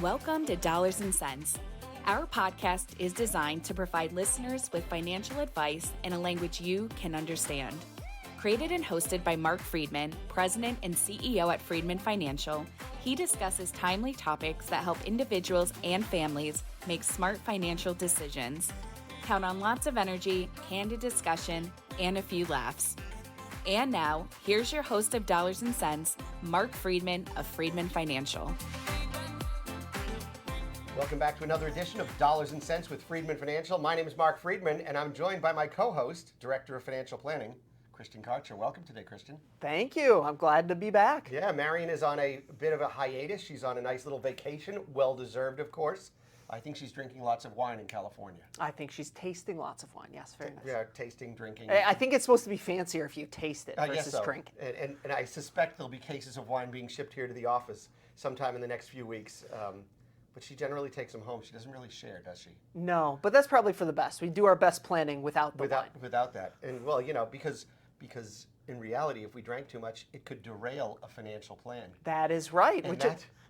Welcome to Dollars and Cents. Our podcast is designed to provide listeners with financial advice in a language you can understand. Created and hosted by Marc Freedman, President and CEO at Freedman Financial, he discusses timely topics that help individuals and families make smart financial decisions. Count on lots of energy, candid discussion, and a few laughs. And now, here's your host of Dollars and Cents, Marc Freedman of Freedman Financial. Welcome back to another edition of Dollars and Cents with Freedman Financial. My name is Marc Freedman, and I'm joined by my co-host, Director of Financial Planning, Christian Karcher. Welcome today, Christian. Thank you. I'm glad to be back. Yeah, Marion is on a bit of a hiatus. She's on a nice little vacation, well-deserved, of course. I think she's drinking lots of wine in California. I think she's tasting lots of wine. Yes, very nice. Yeah, tasting, drinking. I think it's supposed to be fancier if you taste it versus so. drink. And I suspect there'll be cases of wine being shipped here to the office sometime in the next few weeks. But she generally takes them home. She doesn't really share, does she? No, but that's probably for the best. We do our best planning without the wine. Without that. And well, because in reality, if we drank too much, it could derail a financial plan. That is right. And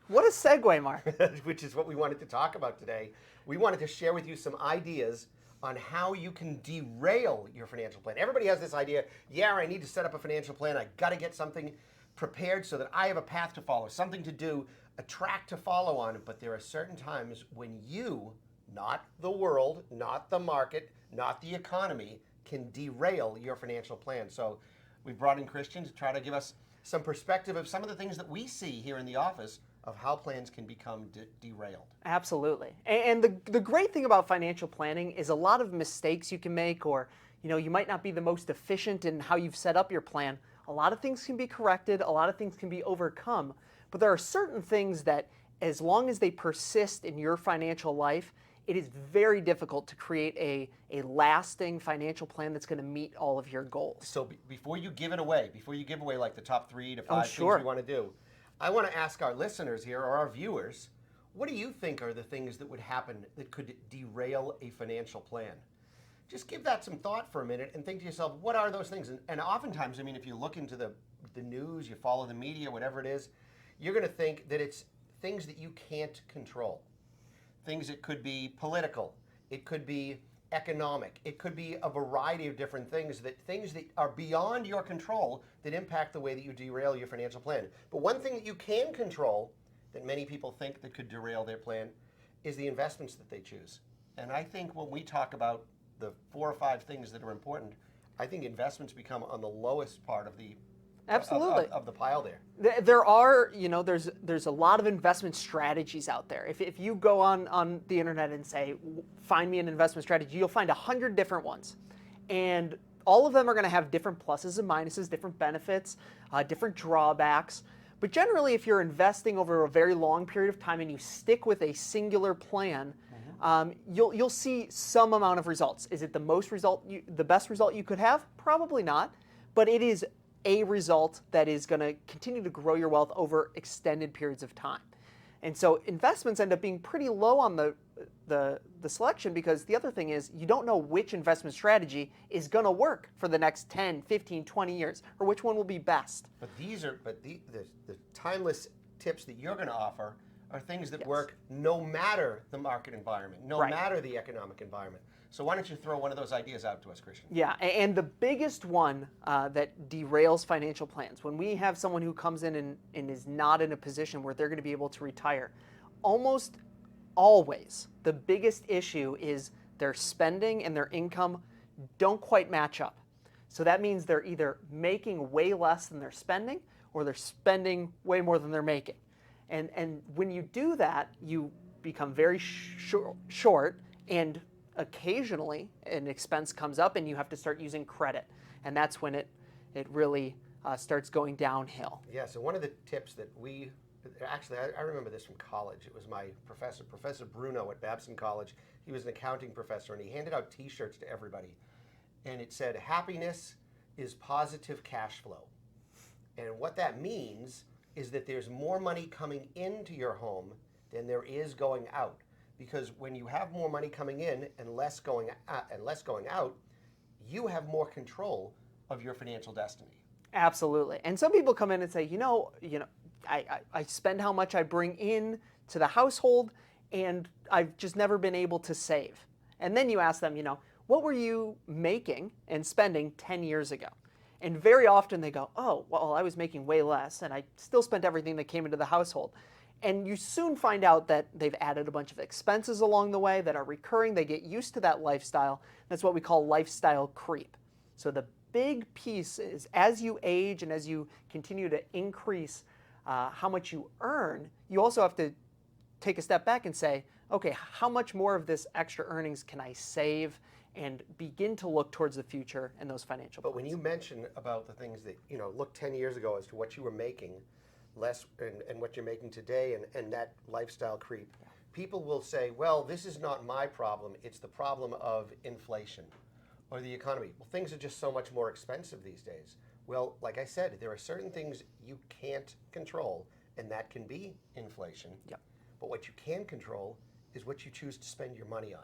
what a segue, Mark. Which is what we wanted to talk about today. We wanted to share with you some ideas on how you can derail your financial plan. Everybody has this idea, I need to set up a financial plan. I got to get something prepared so that I have a path to follow, something to do, a track to follow on. But there are certain times when you, not the world, not the market, not the economy, can derail your financial plan. So we brought in Christian to try to give us some perspective of some of the things that we see here in the office of how plans can become derailed. Absolutely. And the great thing about financial planning is a lot of mistakes you can make, or you might not be the most efficient in how you've set up your plan. A lot of things can be corrected, a lot of things can be overcome, but there are certain things that, as long as they persist in your financial life, it is very difficult to create a lasting financial plan that's going to meet all of your goals. So before you give away like the top 3 to 5 things you want to do, I want to ask our listeners here, or our viewers, what do you think are the things that would happen that could derail a financial plan? Just give that some thought for a minute and think to yourself, what are those things? And oftentimes, if you look into the news, you follow the media, whatever it is, you're going to think that it's things that you can't control. Things that could be political, it could be economic, it could be a variety of different things that are beyond your control that impact the way that you derail your financial plan. But one thing that you can control that many people think that could derail their plan is the investments that they choose. And I think when we talk about the 4 or 5 things that are important, I think investments become on the lowest part of the Absolutely. Of the pile there. There are, there's a lot of investment strategies out there. If you go on the internet and say, find me an investment strategy, you'll find 100 different ones. And all of them are going to have different pluses and minuses, different benefits, different drawbacks. But generally, if you're investing over a very long period of time and you stick with a singular plan, you'll see some amount of results. Is it the best result you could have? Probably not. But it is a result that is going to continue to grow your wealth over extended periods of time. And so investments end up being pretty low on the selection, because the other thing is you don't know which investment strategy is going to work for the next 10, 15, 20 years, or which one will be best. But the timeless tips that you're going to offer are things that work no matter the market environment, no matter the economic environment. So why don't you throw one of those ideas out to us, Christian? Yeah, and the biggest one that derails financial plans, when we have someone who comes in and is not in a position where they're going to be able to retire, almost always the biggest issue is their spending and their income don't quite match up. So that means they're either making way less than they're spending, or they're spending way more than they're making. And when you do that, you become very short, and occasionally an expense comes up and you have to start using credit. And that's when it really starts going downhill. Yeah, so one of the tips that I remember this from college. It was my professor, Professor Bruno at Babson College. He was an accounting professor, and he handed out t-shirts to everybody. And it said, happiness is positive cash flow. And what that means is that there's more money coming into your home than there is going out. Because when you have more money coming in and less going out, you have more control of your financial destiny. Absolutely. And some people come in and say, I spend how much I bring in to the household, and I've just never been able to save. And then you ask them, what were you making and spending 10 years ago? And very often they go, oh, well, I was making way less, and I still spent everything that came into the household. And you soon find out that they've added a bunch of expenses along the way that are recurring. They get used to that lifestyle. That's what we call lifestyle creep. So the big piece is, as you age and as you continue to increase how much you earn, you also have to take a step back and say, okay, how much more of this extra earnings can I save and begin to look towards the future and those financial plans. But when you mention about the things that, look 10 years ago as to what you were making less and what you're making today and that lifestyle creep, people will say, well, this is not my problem, it's the problem of inflation or the economy. Well, things are just so much more expensive these days. Well, like I said, there are certain things you can't control, and that can be inflation. Yep. But what you can control is what you choose to spend your money on.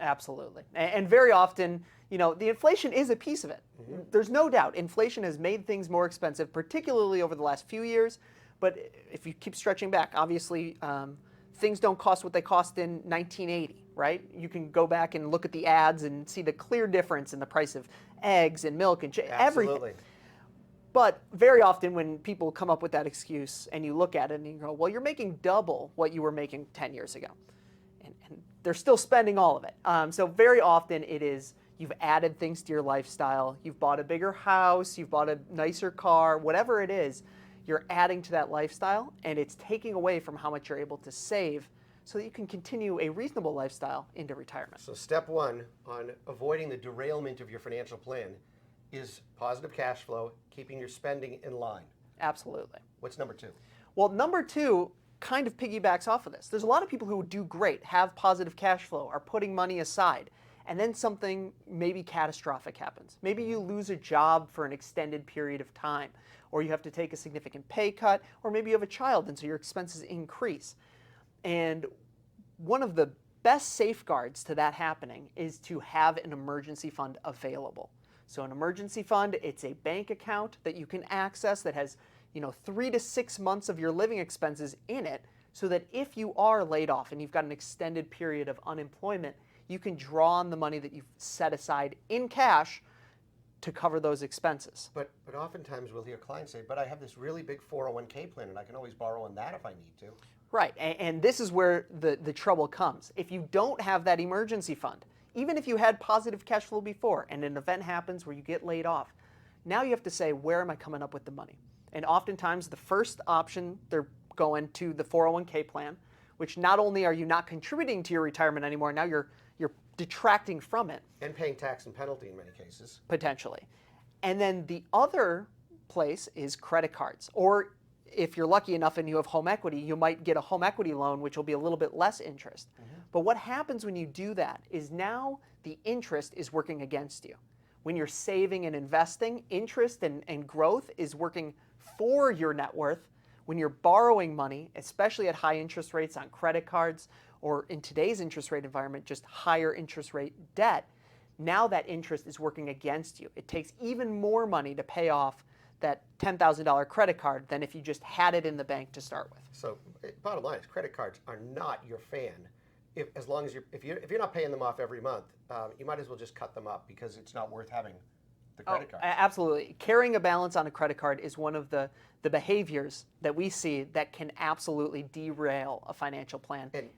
Absolutely. And very often, the inflation is a piece of it. Mm-hmm. There's no doubt inflation has made things more expensive, particularly over the last few years. But if you keep stretching back, obviously, things don't cost what they cost in 1980, right? You can go back and look at the ads and see the clear difference in the price of eggs and milk and everything. But very often when people come up with that excuse and you look at it and you go, well, you're making double what you were making 10 years ago. And they're still spending all of it. So very often it is, you've added things to your lifestyle, you've bought a bigger house, you've bought a nicer car, whatever it is, you're adding to that lifestyle, and it's taking away from how much you're able to save so that you can continue a reasonable lifestyle into retirement. So step one on avoiding the derailment of your financial plan is positive cash flow, keeping your spending in line. Absolutely. What's number two? Well, number two kind of piggybacks off of this. There's a lot of people who do great, have positive cash flow, are putting money aside, and then something maybe catastrophic happens. Maybe you lose a job for an extended period of time, or you have to take a significant pay cut, or maybe you have a child and so your expenses increase. And one of the best safeguards to that happening is to have an emergency fund available. So an emergency fund, it's a bank account that you can access that has 3 to 6 months of your living expenses in it, so that if you are laid off and you've got an extended period of unemployment, you can draw on the money that you've set aside in cash to cover those expenses. But oftentimes we'll hear clients say, but I have this really big 401k plan and I can always borrow on that if I need to. Right, and this is where the trouble comes. If you don't have that emergency fund, even if you had positive cash flow before and an event happens where you get laid off, now you have to say, where am I coming up with the money? And oftentimes the first option, they're going to the 401k plan, which not only are you not contributing to your retirement anymore, now you're detracting from it. And paying tax and penalty in many cases. Potentially. And then the other place is credit cards. Or if you're lucky enough and you have home equity, you might get a home equity loan, which will be a little bit less interest. Mm-hmm. But what happens when you do that is now the interest is working against you. When you're saving and investing, interest and growth is working for your net worth. When you're borrowing money, especially at high interest rates on credit cards, or in today's interest rate environment, just higher interest rate debt, now that interest is working against you. It takes even more money to pay off that $10,000 credit card than if you just had it in the bank to start with. So bottom line is credit cards are not your fan. If you're not paying them off every month, you might as well just cut them up because it's not worth having the credit card. Absolutely. Carrying a balance on a credit card is one of the behaviors that we see that can absolutely derail a financial plan. And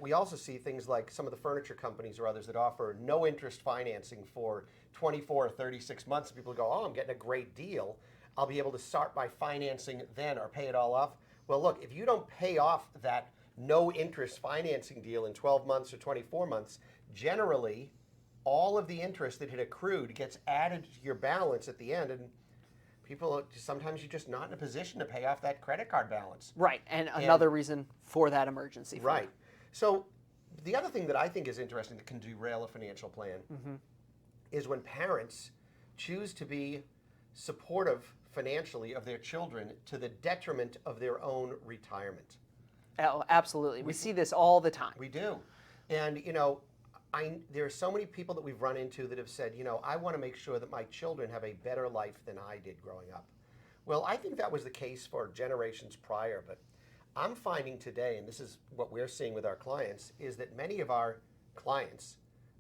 we also see things like some of the furniture companies or others that offer no interest financing for 24 or 36 months. People go, oh, I'm getting a great deal. I'll be able to start by financing then or pay it all off. Well, look, if you don't pay off that no interest financing deal in 12 months or 24 months, generally all of the interest that had accrued gets added to your balance at the end, and sometimes you're just not in a position to pay off that credit card balance. Right, and another reason for that emergency fund. Right. So the other thing that I think is interesting that can derail a financial plan is when parents choose to be supportive financially of their children to the detriment of their own retirement. Oh, absolutely. We see this all the time. We do. And, there are so many people that we've run into that have said, I want to make sure that my children have a better life than I did growing up. Well, I think that was the case for generations prior, but I'm finding today, and this is what we're seeing with our clients, is that many of our clients,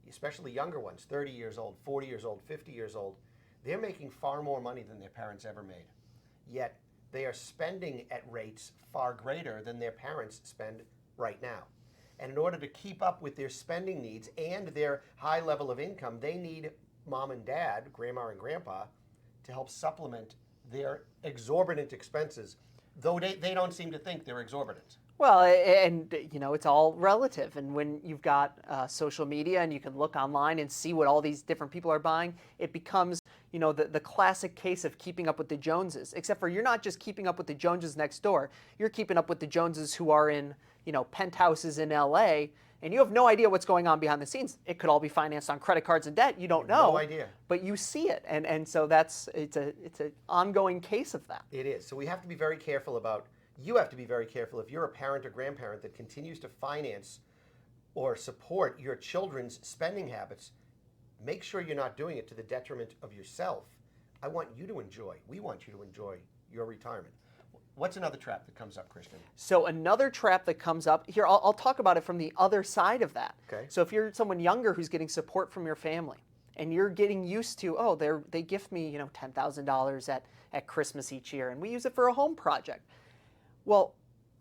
especially younger ones, 30 years old, 40 years old, 50 years old, they're making far more money than their parents ever made. Yet they are spending at rates far greater than their parents spend right now. And in order to keep up with their spending needs and their high level of income, they need mom and dad, grandma and grandpa, to help supplement their exorbitant expenses, though they don't seem to think they're exorbitant. Well, and it's all relative. And when you've got social media and you can look online and see what all these different people are buying, it becomes, the classic case of keeping up with the Joneses. Except for you're not just keeping up with the Joneses next door. You're keeping up with the Joneses who are in, penthouses in LA, and you have no idea what's going on behind the scenes. It could all be financed on credit cards and debt. You don't know. No idea. But you see it, and so it's an ongoing case of that. It is. So we have to be very careful about. You have to be very careful if you're a parent or grandparent that continues to finance or support your children's spending habits. Make sure you're not doing it to the detriment of yourself. We want you to enjoy your retirement. What's another trap that comes up, Christian? So another trap that comes up, here, I'll talk about it from the other side of that. Okay. So if you're someone younger who's getting support from your family, and you're getting used to, they gift me, $10,000 at Christmas each year, and we use it for a home project. Well,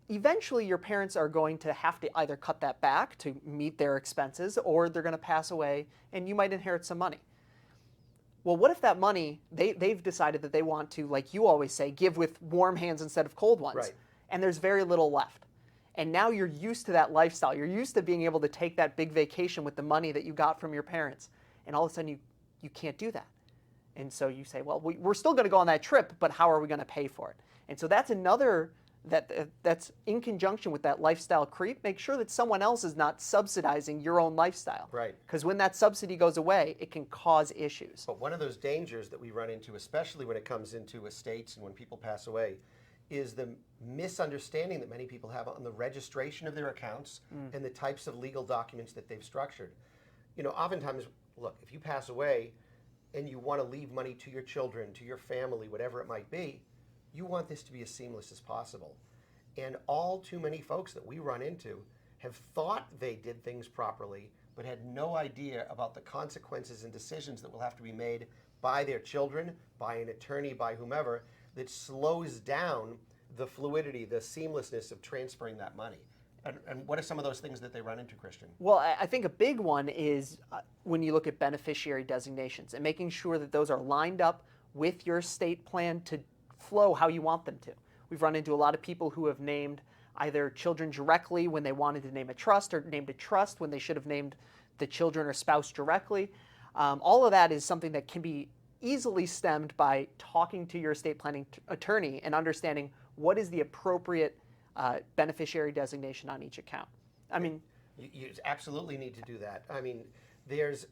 eventually your parents are going to have to either cut that back to meet their expenses, or they're going to pass away and you might inherit some money. Well, what if that money, they've decided that they want to, like you always say, give with warm hands instead of cold ones. Right. And there's very little left. And now you're used to that lifestyle. You're used to being able to take that big vacation with the money that you got from your parents. And all of a sudden you can't do that. And so you say, well, we're still going to go on that trip, but how are we going to pay for it? And so that's another that's in conjunction with that lifestyle creep. Make sure that someone else is not subsidizing your own lifestyle. Right. Because when that subsidy goes away, it can cause issues. But one of those dangers that we run into, especially when it comes into estates and when people pass away, is the misunderstanding that many people have on the registration of their accounts and the types of legal documents that they've structured. Oftentimes, look, if you pass away and you want to leave money to your children, to your family, whatever it might be, you want this to be as seamless as possible. And all too many folks that we run into have thought they did things properly, but had no idea about the consequences and decisions that will have to be made by their children, by an attorney, by whomever, that slows down the fluidity, the seamlessness of transferring that money. And what are some of those things that they run into, Christian? Well, I think a big one is when you look at beneficiary designations and making sure that those are lined up with your estate plan to flow how you want them to. We've run into a lot of people who have named either children directly when they wanted to name a trust, or named a trust when they should have named the children or spouse directly. All of that is something that can be easily stemmed by talking to your estate planning attorney and understanding what is the appropriate beneficiary designation on each account. I mean, you absolutely need to do that. I mean, there's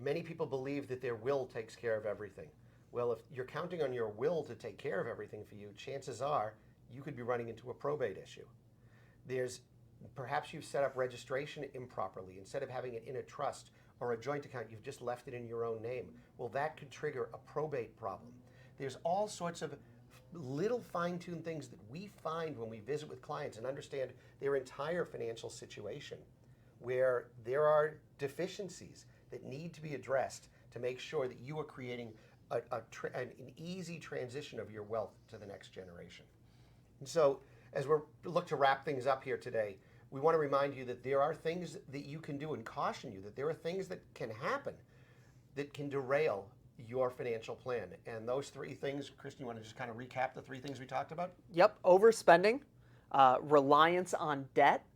many people believe that their will takes care of everything. Well, if you're counting on your will to take care of everything for you, chances are you could be running into a probate issue. Perhaps you've set up registration improperly. Instead of having it in a trust or a joint account, you've just left it in your own name. Well, that could trigger a probate problem. There's all sorts of little fine-tuned things that we find when we visit with clients and understand their entire financial situation, where there are deficiencies that need to be addressed to make sure that you are creating an easy transition of your wealth to the next generation. And so, as we look to wrap things up here today, we want to remind you that there are things that you can do and caution you that there are things that can happen that can derail your financial plan. And those three things, Kristen, you want to just kind of recap the three things we talked about? Yep, overspending, reliance on debt,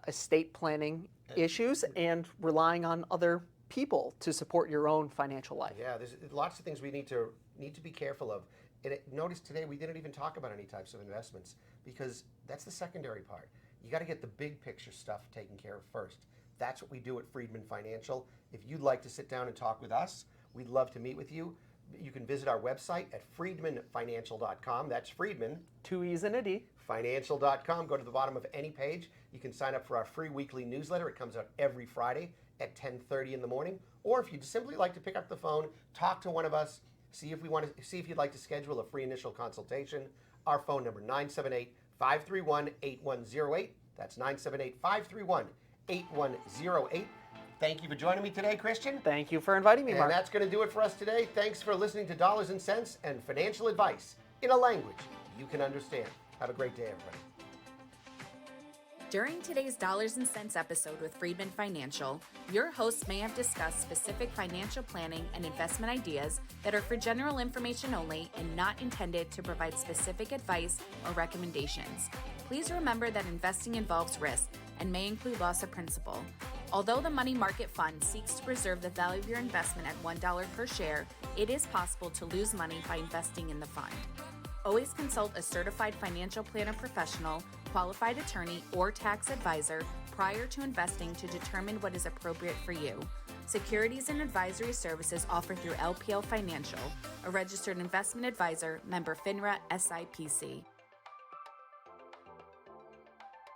estate planning issues, and relying on other people to support your own financial life. Yeah, there's lots of things we need to be careful of. And notice today we didn't even talk about any types of investments, because that's the secondary part. You got to get the big picture stuff taken care of first. That's what we do at Freedman Financial. If you'd like to sit down and talk with us, we'd love to meet with you. You can visit our website at freedmanfinancial.com. That's Freedman. 2 E's and a D. Financial.com. Go to the bottom of any page. You can sign up for our free weekly newsletter. It comes out every Friday at 10:30 in the morning. Or if you'd simply like to pick up the phone, talk to one of us, see if you'd like to schedule a free initial consultation, our phone number, 978-531-8108. That's 978-531-8108. Thank you for joining me today, Christian. Thank you for inviting me, Mark. And that's going to do it for us today. Thanks for listening to Dollars and Cents and financial advice in a language you can understand. Have a great day, everybody. During today's Dollars and Cents episode with Freedman Financial, your hosts may have discussed specific financial planning and investment ideas that are for general information only and not intended to provide specific advice or recommendations. Please remember that investing involves risk and may include loss of principal. Although the money market fund seeks to preserve the value of your investment at $1 per share, it is possible to lose money by investing in the fund. Always consult a certified financial planner professional, qualified attorney, or tax advisor prior to investing to determine what is appropriate for you. Securities and advisory services offered through LPL Financial, a registered investment advisor, member FINRA SIPC.